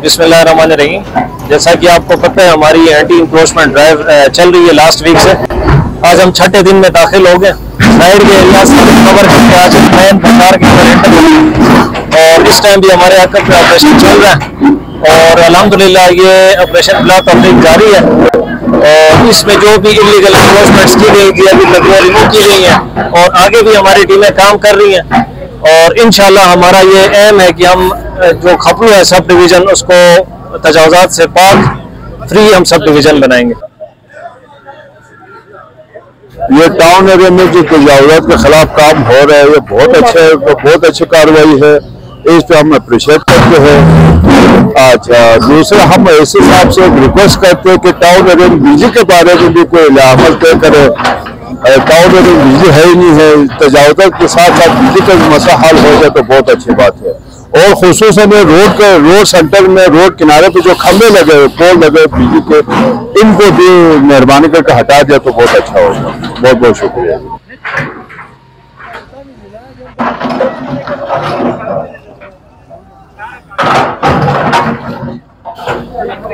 बिस्मिल्लाहिर्रहमानिर्रहीम। जैसा कि आपको पता है, हमारी एंटी इंक्रोचमेंट ड्राइव चल रही है लास्ट वीक से। आज हम छठे दिन में दाखिल हो गए। साइड के एरिया से कवर करके आज मेन बाजार के अंदर एंटर हुए और इस टाइम भी हमारे आकर पे ऑपरेशन चल रहा है और अल्हम्दुलिल्लाह ये ऑपरेशन बिला तकलीफ जारी है। और इसमें जो भी इलीगल इंक्रोचमेंट्स की गई अभी तक वो रिमूव की गई हैं और आगे भी हमारी टीमें काम कर रही हैं। और इंशाल्लाह हमारा ये एम है कि हम जो खपलू है सब डिवीज़न उसको तजावुज़ात से पाक फ्री हम सब डिवीज़न बनाएंगे। ये टाउन एरिया में जो तजावुज़ात के खिलाफ काम हो रहा है ये बहुत अच्छा है, बहुत अच्छी कार्रवाई है, इस पर हम अप्रिशिएट करते हैं। अच्छा, दूसरा हम इस हिसाब से रिक्वेस्ट करते हैं कि टाउन एरिया में बिजली के बारे में भी कोई अमल तय करे। टाउन एरिया में बिजली है ही नहीं है, तजावुज़ात के साथ साथ बिजली का मसला हल हो जाए तो बहुत अच्छी बात है। और खुसूसन रोड सेंटर में रोड किनारे पे जो खंभे लगे पोल लगे बिजली के, इनको भी मेहरबानी करके हटा दिया तो बहुत अच्छा होगा। बहुत बहुत शुक्रिया।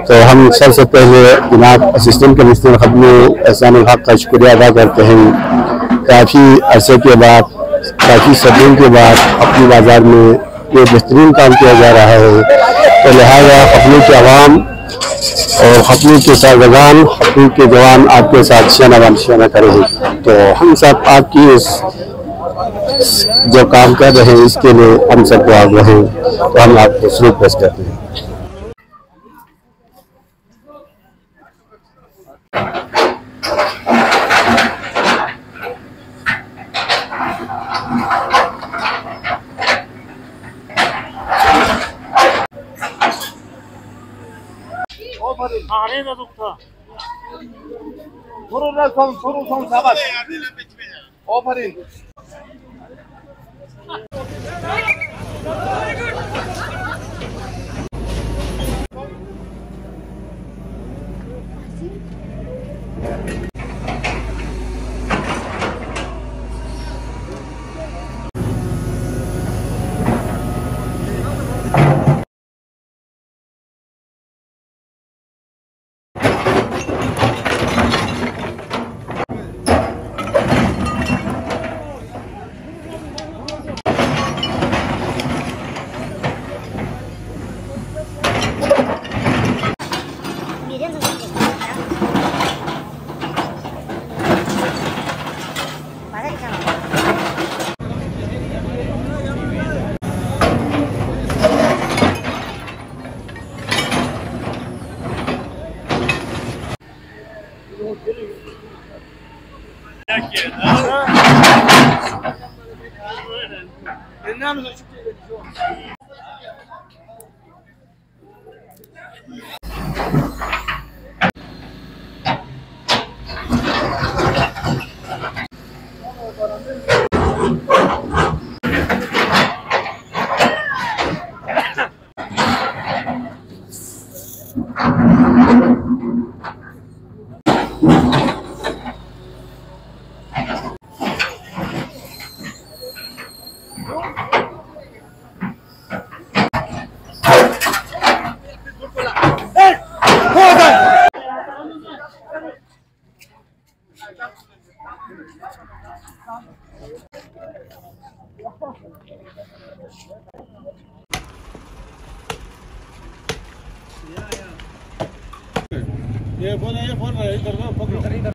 तो हम सबसे पहले जनाब असिस्टेंट कमिश्नर खपलू एहसानुल हक का शुक्रिया अदा करते हैं। काफ़ी अरसे के बाद, काफ़ी सदियों के बाद अपनी बाज़ार में ये बेहतरीन काम किया जा रहा है। तो लिहाजा खपलू के अवाम और खपलू के सागवान, खपलू के जवान आपके साथ शाना करेंगे। तो हम सब आपकी इस जो काम कर रहे हैं इसके लिए हम सबको आग्रह हैं, तो हम आपको सलूट पेश करते हैं। ये फोन है, इधर पकड़ो।